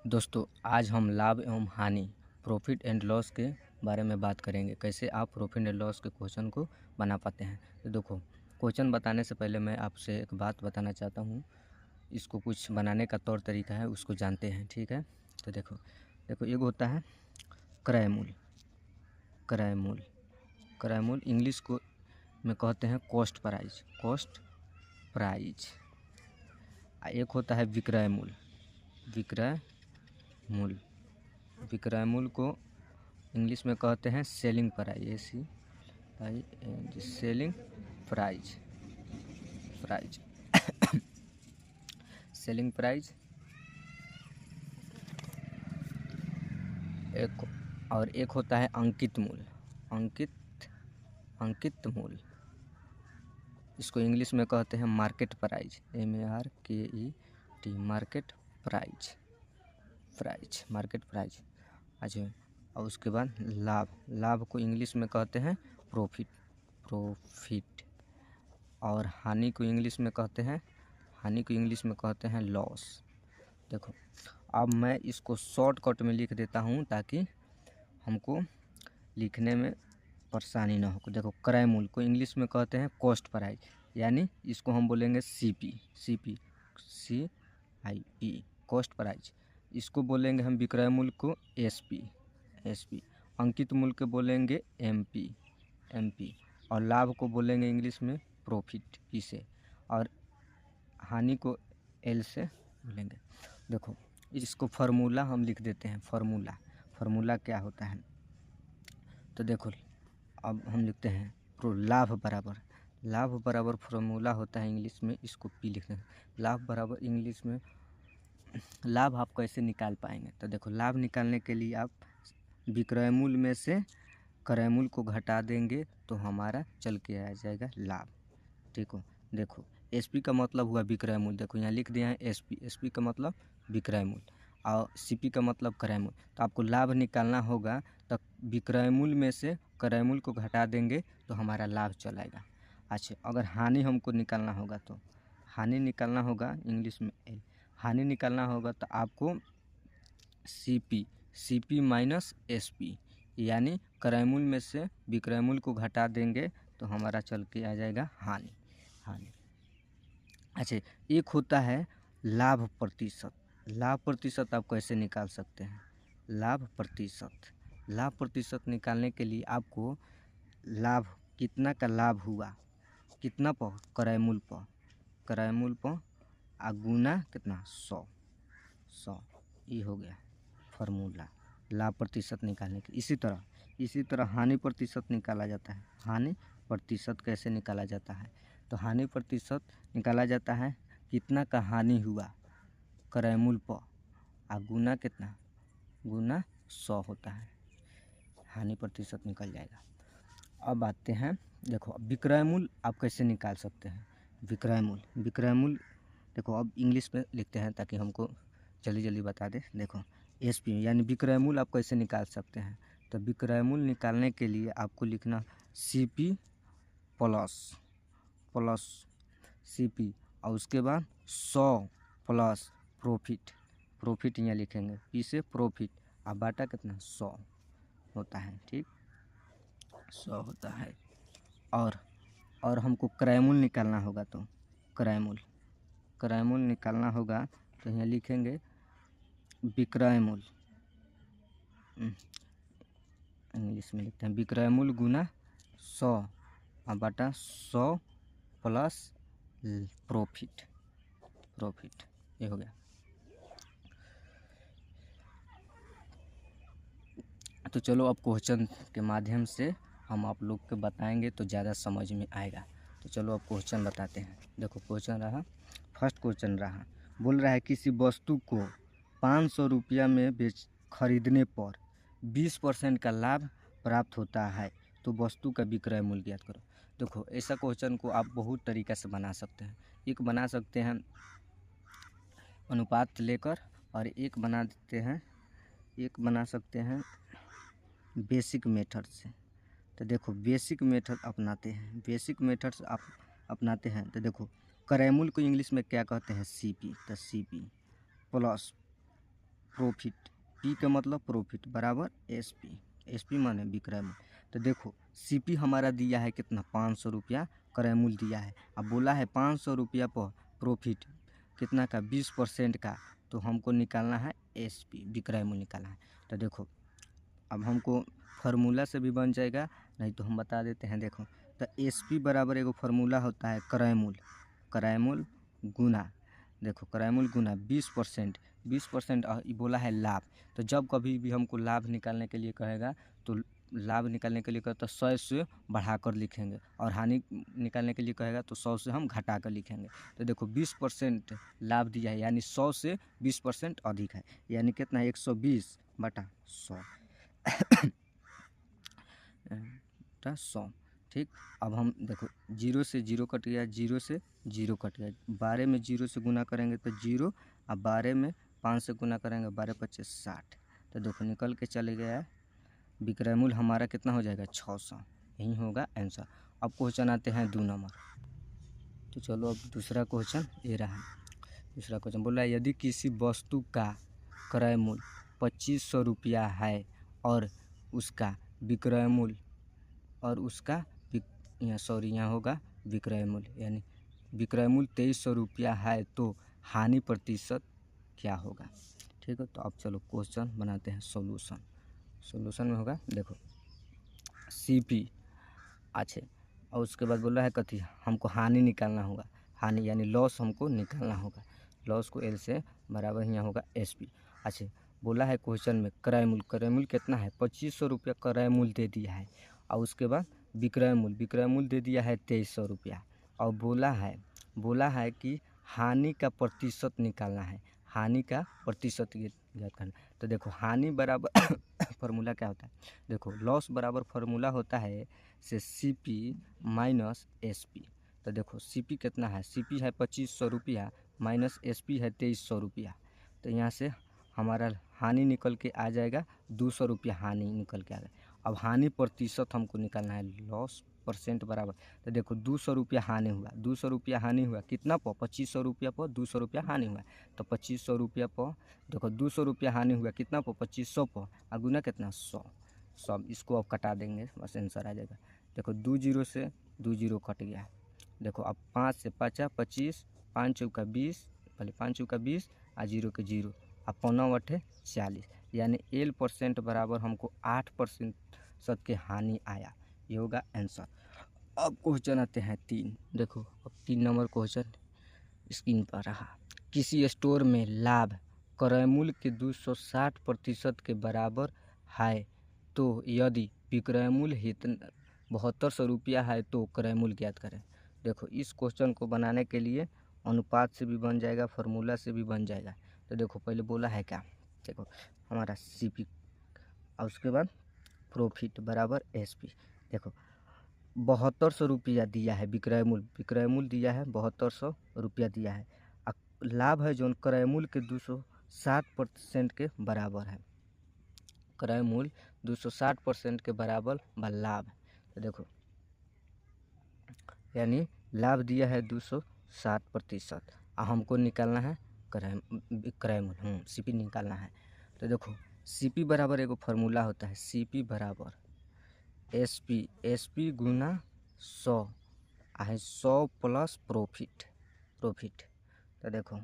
दोस्तों, आज हम लाभ एवं हानि प्रॉफिट एंड लॉस के बारे में बात करेंगे। कैसे आप प्रॉफिट एंड लॉस के क्वेश्चन को बना पाते हैं। तो देखो, क्वेश्चन बताने से पहले मैं आपसे एक बात बताना चाहता हूँ। इसको कुछ बनाने का तौर तरीका है, उसको जानते हैं, ठीक है। तो देखो एक होता है क्रय मूल्य। क्रय मूल्य इंग्लिश को में कहते हैं कॉस्ट प्राइज। एक होता है विक्रय मूल्य को इंग्लिश में कहते हैं सेलिंग प्राइज। सेलिंग प्राइज एक होता है अंकित मूल्य। इसको इंग्लिश में कहते हैं market price, MARKET, market price. अच्छा, और उसके बाद लाभ को इंग्लिश में कहते हैं प्रॉफिट। और हानि को इंग्लिश में कहते हैं लॉस। देखो, अब मैं इसको शॉर्टकट में लिख देता हूँ ताकि हमको लिखने में परेशानी ना हो। देखो, क्रय मूल्य को इंग्लिश में कहते हैं कॉस्ट प्राइस, यानी इसको हम बोलेंगे CP, कॉस्ट प्राइस। इसको बोलेंगे हम विक्रय मूल्य को SP। अंकित मूल्य को बोलेंगे MP। और लाभ को बोलेंगे इंग्लिश में प्रॉफिट, P से। और हानि को L से बोलेंगे। देखो, इसको फार्मूला हम लिख देते हैं। फार्मूला क्या होता है, तो देखो, अब हम लिखते हैं लाभ बराबर फार्मूला होता है इंग्लिश में, इसको P लिखते हैं। लाभ बराबर इंग्लिश में लाभ आप कैसे निकाल पाएंगे, तो देखो, लाभ निकालने के लिए आप विक्रय मूल्य में से क्रय मूल्य को घटा देंगे तो हमारा चल के आ जाएगा लाभ। ठीक हो, देखो, SP का मतलब हुआ विक्रय मूल्य। देखो, यहाँ लिख दिया है SP का मतलब विक्रय मूल्य, और CP का मतलब क्रय मूल्य। तो आपको लाभ निकालना होगा तो विक्रय मूल्य में से क्रय मूल्य को घटा देंगे तो हमारा लाभ चल आएगा। अच्छा, अगर हानि हमको निकालना होगा तो हानि निकालना होगा इंग्लिश में L। हानि निकालना होगा तो आपको CP माइनस SP, यानी क्रय मूल्य में से विक्रय मूल्य को घटा देंगे तो हमारा चल के आ जाएगा हानि। अच्छा, एक होता है लाभ प्रतिशत आप कैसे निकाल सकते हैं। लाभ प्रतिशत निकालने के लिए आपको लाभ कितना का लाभ हुआ, कितना पर, क्रय मूल्य पर आ गुना कितना 100। ये हो गया फार्मूला लाभ प्रतिशत निकालने के। इसी तरह हानि प्रतिशत निकाला जाता है। हानि प्रतिशत कैसे निकाला जाता है, तो हानि प्रतिशत निकाला जाता है कितना का हानि हुआ क्रय मूल्य पर आ गुना कितना, गुना 100 होता है, हानि प्रतिशत निकल जाएगा। अब आते हैं, देखो, विक्रय मूल्य आप कैसे निकाल सकते हैं। विक्रय मूल्य देखो, अब इंग्लिश में लिखते हैं ताकि हमको जल्दी बता दे। देखो, SP यानी विक्रय मूल्य आप कैसे निकाल सकते हैं, तो विक्रय मूल्य निकालने के लिए आपको लिखना CP प्लस CP, और उसके बाद 100 प्लस प्रॉफिट यहाँ लिखेंगे, P से प्रॉफिट, और बाटा कितना 100 होता है। ठीक, 100 होता है। और हमको क्रय मूल्य निकालना होगा, तो क्रय मूल्य निकालना होगा तो यहाँ लिखेंगे विक्रय मूल्य, इंग्लिश में लिखते हैं विक्रय मूल्य गुना 100 और बटा 100 प्लस प्रॉफिट, ये हो गया। तो चलो, अब क्वेश्चन के माध्यम से हम आप लोग को बताएंगे तो ज़्यादा समझ में आएगा। तो चलो अब क्वेश्चन बताते हैं। देखो, फर्स्ट क्वेश्चन रहा, बोल रहा है किसी वस्तु को 500 रुपया में खरीदने पर 20% का लाभ प्राप्त होता है, तो वस्तु का विक्रय मूल्य ज्ञात करो। देखो, ऐसा क्वेश्चन को आप बहुत तरीक़ा से बना सकते हैं। एक बना सकते हैं अनुपात लेकर, और एक बना सकते हैं बेसिक मेथड से। तो देखो, बेसिक मेथड अपनाते हैं तो देखो, क्रय मूल्य को इंग्लिश में क्या कहते हैं, CP। तो CP प्लस प्रॉफिट, पी का मतलब प्रॉफिट बराबर एस पी, एस पी माने विक्रय मूल्य। तो देखो सी पी हमारा दिया है कितना 500 रुपया क्रय मूल्य दिया है। अब बोला है 500 रुपया पर प्रॉफिट कितना का 20% का, तो हमको निकालना है एस पी विक्रय मूल्य निकालना है। तो देखो अब हमको फार्मूला से भी बन जाएगा, नहीं तो हम बता देते हैं। देखो तो एस पी बराबर एगो फार्मूला होता है क्रय मूल्य, क्रय मूल्य गुना, देखो क्रय मूल्य गुना 20%, 20% बोला है लाभ। तो जब कभी भी हमको लाभ निकालने के लिए कहेगा तो लाभ निकालने के लिए कहता तो 100 से बढ़ा कर लिखेंगे, और हानि निकालने के लिए कहेगा तो 100 से हम घटा कर लिखेंगे। तो देखो 20% लाभ दिया है, यानी 100 से 20% अधिक है, यानी कितना है 120 बटा 100 100। ठीक, अब हम देखो 0 से 0 कट गया, 0 से 0 कट गया, 12 में 0 से गुना करेंगे तो 0, अब 12 में 5 से गुना करेंगे 12 25 60। तो देखो निकल के चले गया, विक्रय मूल्य हमारा कितना हो जाएगा 600, यही होगा आंसर। अब क्वेश्चन आते हैं 2 नंबर। तो चलो अब दूसरा क्वेश्चन ये रहा। दूसरा क्वेश्चन बोला यदि किसी वस्तु का क्रय मूल्य 2500 रुपया है और उसका विक्रय मूल्य यहाँ होगा विक्रय मूल्य, यानी विक्रय मूल्य 2300 रुपया है, तो हानि प्रतिशत क्या होगा। ठीक है, तो अब चलो क्वेश्चन बनाते हैं। सॉल्यूशन में होगा देखो सीपी, अच्छे, और उसके बाद बोल रहा है कथी हमको हानि निकालना होगा, हानि यानी लॉस हमको निकालना होगा, लॉस को एल से बराबर यहाँ होगा एस पी। अच्छा बोला है क्वेश्चन में क्रय मूल्य कितना है 2500 रुपया क्रय मूल्य दे दिया है, और उसके बाद विक्रय मूल्य दे दिया है 2300 रुपया, और बोला है कि हानि का प्रतिशत निकालना है, हानि का प्रतिशत याद करना। तो देखो हानि बराबर फार्मूला क्या होता है, देखो लॉस बराबर फार्मूला होता है से C P minus S P. तो देखो सी पी कितना है, सी पी है 2500 रुपया माइनस एस पी है 2300 रुपया। तो यहाँ से हमारा हानि निकल के आ जाएगा 200 रुपया, हानि निकल के आ गया। अब हानि प्रतिशत हमको निकालना है, लॉस परसेंट बराबर। तो देखो 200 रुपया हानि हुआ, 200 रुपया हानि हुआ कितना पर 2500 रुपया पर 200 रुपया हानि हुआ। तो 2500 रुपया पर देखो 200 रुपया हानि हुआ कितना पर 2500 पर, और गुना कितना 100, सब इसको अब कटा देंगे बस आंसर आ जाएगा। देखो 2 0 से 2 0 कट गया। देखो अब 5 से 5 25, 5 चौका 20, पहले 5 चौका 20 और 0 के 0, अब 5 8 40, यानी एल परसेंट बराबर हमको 8% के हानि आया, ये होगा आंसर। अब क्वेश्चन आते हैं 3। देखो अब 3 नंबर क्वेश्चन स्क्रीन पर रहा। किसी स्टोर में लाभ क्रय मूल्य के 260% के बराबर है, तो यदि विक्रय मूल्य 7200 रुपया है तो क्रय मूल्य ज्ञात करें। देखो इस क्वेश्चन को बनाने के लिए अनुपात से भी बन जाएगा, फार्मूला से भी बन जाएगा। तो देखो पहले बोला है क्या, देखो हमारा सी पी और उसके बाद प्रॉफिट बराबर एस पी। देखो 7200 रुपया दिया है विक्रय मूल्य दिया है 7200 रुपया दिया है, लाभ है जो क्रय मूल्य के 260% के बराबर है, क्रय मूल्य 260% के बराबर व लाभ। तो देखो यानी लाभ दिया है 260%, और हमको निकालना है क्रय मूल्य सीपी निकालना है। तो देखो सीपी बराबर एगो फार्मूला होता है, सीपी बराबर एसपी गुना 100 है, 100 प्लस प्रॉफिट। तो देखो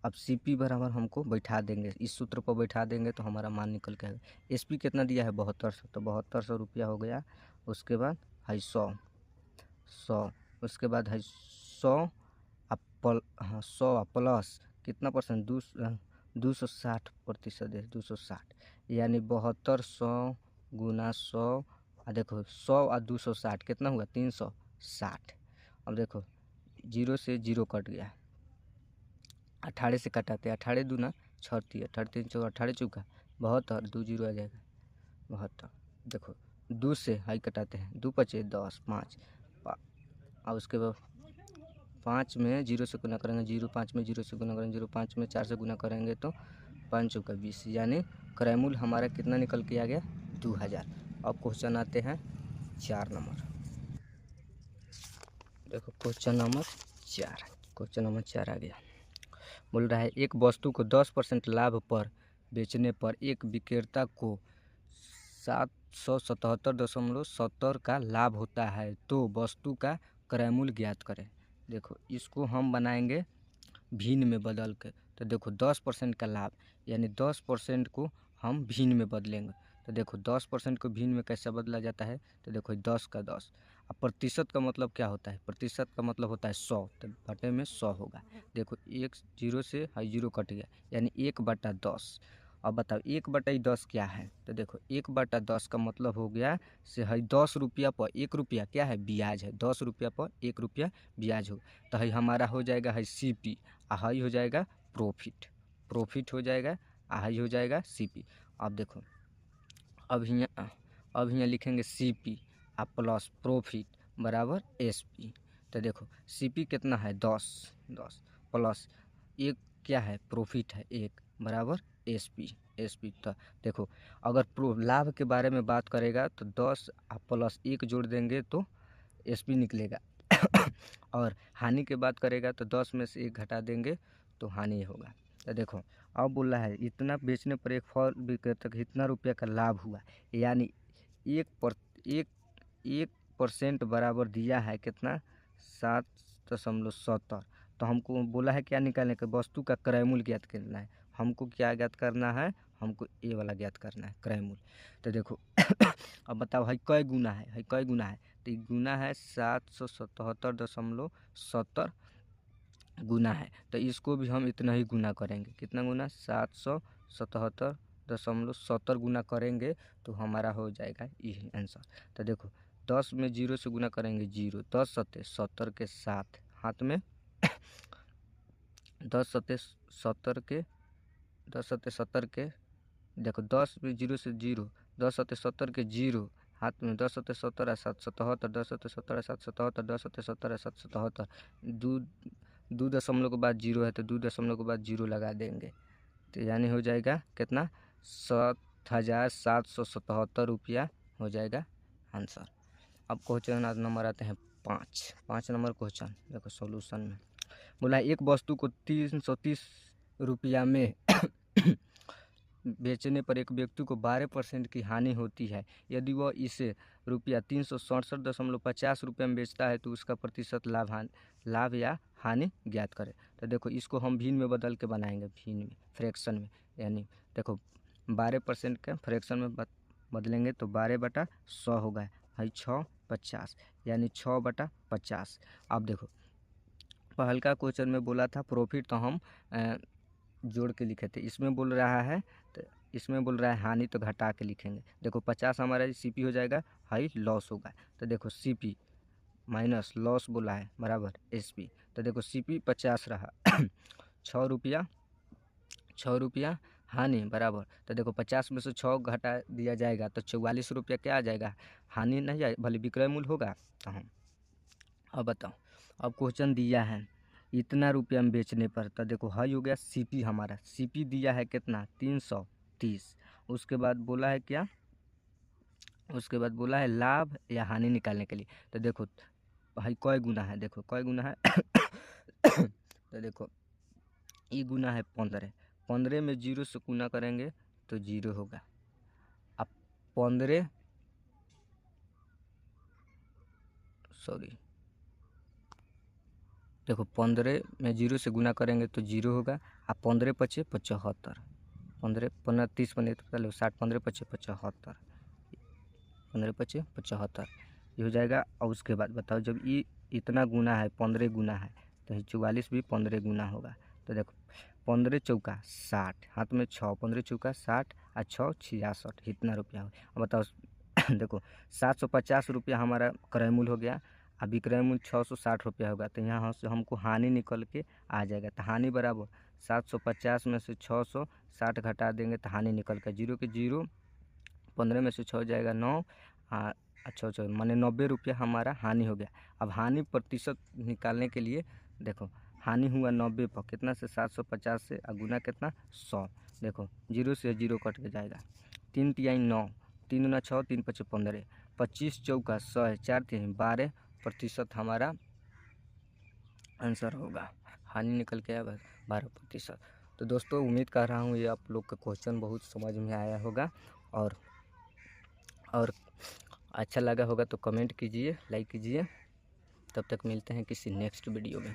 अब सीपी बराबर हमको बैठा देंगे, इस सूत्र पर बैठा देंगे तो हमारा मान निकल के आएगा। एसपी कितना दिया है 7200, तो 7200 रुपया हो गया। उसके बाद है 100, उसके बाद है 100 प्लस कितना परसेंट 260%, 260 यानी 7200 गुना 100, देखो 100 और 260 कितना हुआ 360। अब देखो 0 से 0 कट गया, 18 से कटाते, 18 दूना 36, 18 3 चौका 18 चौका 72, 2 0 आ जाएगा 72। देखो 2 से हाई कटाते हैं, 2 5 10 5, और उसके बाद 5 में 0 से गुना करेंगे 0, 5 में 0 से गुना करेंगे 0, 5 में 4 से गुना करेंगे तो 5 चौका 20, यानी क्रय मूल्य हमारा कितना निकल के आ गया 2000। अब क्वेश्चन आते हैं 4 नंबर। देखो क्वेश्चन नंबर 4 आ गया। बोल रहा है एक वस्तु को 10% लाभ पर बेचने पर एक विक्रेता को 777.70 का लाभ होता है, तो वस्तु का क्रय मूल्य ज्ञात करें। देखो इसको हम बनाएंगे भिन्न में बदल के। तो देखो 10% का लाभ यानी 10% को हम भिन्न में बदलेंगे। तो देखो 10% को भिन्न में कैसे बदला जाता है, तो देखो 10 का 10। अब प्रतिशत का मतलब क्या होता है, प्रतिशत का मतलब होता है 100, तो बटे में 100 होगा। देखो एक जीरो से जीरो कट गया यानी 1/10। अब बताओ 1/10 क्या है, तो देखो 1/10 का मतलब हो गया से 10 रुपया पर 1 रुपया क्या है, ब्याज है। 10 रुपया पर 1 रुपया ब्याज हो, तो हमारा हो जाएगा CP, हाई हो जाएगा प्रॉफिट, प्रॉफिट हो जाएगा, हाई हो जाएगा CP। अब देखो अब यहाँ लिखेंगे CP आप प्लस प्रॉफिट बराबर SP। तो देखो CP कितना है 10 प्लस एक क्या है प्रॉफिट है 1 बराबर SP। तो देखो अगर लाभ के बारे में बात करेगा तो 10 आप प्लस 1 जोड़ देंगे तो SP निकलेगा और हानि की बात करेगा तो 10 में से 1 घटा देंगे तो हानि होगा। तो देखो अब बोल रहा है इतना बेचने पर एक फल विक्रेता को इतना रुपया का लाभ हुआ, यानी 1% बराबर दिया है कितना 7.70। तो हमको बोला है क्या निकालने का, वस्तु का क्रय मूल्य ज्ञात करना है। हमको क्या ज्ञात करना है, हमको ये वाला ज्ञात करना है क्रय मूल्य। तो देखो अब बताओ है कई गुना है, कई गुना है, तो गुना है 777.70 गुना है। तो इसको भी हम इतना ही गुना करेंगे, कितना गुना 777.70 गुना करेंगे तो हमारा हो जाएगा यही आंसर। तो देखो 10 में 0 से गुना करेंगे 0, 10 सत्ते 70 के साथ हाथ में 10 सत्ते 70 के देखो 10 में 0 से 0, 10 सत्ते 70 के 0 हाथ में 10 सत्ते 70 है 777, 10 सत्ते 70 है 777, 10 सत्ते 70 है 777। दो दशमलव के बाद 0 है तो 2 दशमलव के बाद 0 लगा देंगे, तो यानी हो जाएगा कितना 7,777 रुपया हो जाएगा आंसर। अब क्वेश्चन नंबर आते हैं 5 नंबर क्वेश्चन। देखो सॉल्यूशन में बोला एक वस्तु को 330 रुपया में बेचने पर एक व्यक्ति को 12% की हानि होती है। यदि वह इसे रुपया 367.50 रुपये में बेचता है तो उसका प्रतिशत लाभ या हानि ज्ञात करें। तो देखो इसको हम भिन्न में बदल के बनाएंगे, भिन्न में फ्रैक्शन में, यानी देखो 12% के फ्रैक्शन में बदलेंगे तो 12/100 होगा, 6/50 यानी 6/50। अब देखो पहल का क्वेश्चन में बोला था प्रॉफिट, तो हम जोड़ के लिखे थे। इसमें बोल रहा है तो इसमें बोल रहा है हानि, तो घटा के लिखेंगे। देखो 50 हमारा CP हो जाएगा, हाई लॉस होगा। तो देखो CP माइनस लॉस बोला है बराबर SP। तो देखो CP 50 रहा 6 रुपया हानि बराबर। तो देखो 50 में से 6 घटा दिया जाएगा तो 44 रुपया क्या आ जाएगा, हानि नहीं आए, भले विक्रय मूल्य होगा। तो हम अब बताओ, अब क्वेश्चन दिया है इतना रुपया में बेचने पर, तो देखो हाई हो गया CP, हमारा CP दिया है कितना 330। उसके बाद बोला है क्या, उसके बाद बोला है लाभ या हानि निकालने के लिए। तो देखो भाई कई गुना है, देखो कई गुना है तो देखो ये गुना है 15 में 0 से गुना करेंगे तो 0 होगा। अब 15 देखो 15 में 0 से गुना करेंगे तो 0 होगा। अब 15 पचे 75, 15 15 30 15 पहले 60, 15 पचे 75, 15 पचे 75 ये हो जाएगा। और उसके बाद बताओ जब ये इतना गुना है 15 गुना है तो 44 भी 15 गुना होगा। तो देखो 15 चौका 60, हाथ में 6, 15 चौका 60 और 6 66, इतना रुपया हो। अब बताओ देखो 750 रुपया हमारा क्रय मूल्य हो गया, अब विक्रय मूल्य 660 रुपया होगा। तो यहाँ से हमको हानि निकल के आ जाएगा। तो हानि बराबर 750 में से 660 घटा देंगे तो हानि निकल कर 0 के 0, 15 में से 6 जाएगा 9, अच्छा माने 90 रुपया हमारा हानि हो गया। अब हानि प्रतिशत निकालने के लिए देखो हानि हुआ 90 पर, कितना से 750 से गुना कितना 100। देखो 0 से 0 कट के जाएगा, 3 तिहाई 9, 3 दूना 6, 3 पचे 15, 25 चौका 100 है, 4 तिहाई 12% हमारा आंसर होगा। हानि निकल के आया 12%। तो दोस्तों उम्मीद कर रहा हूँ ये आप लोग का क्वेश्चन बहुत समझ में आया होगा और अच्छा लगा होगा तो कमेंट कीजिए, लाइक कीजिए। तब तक मिलते हैं किसी नेक्स्ट वीडियो में।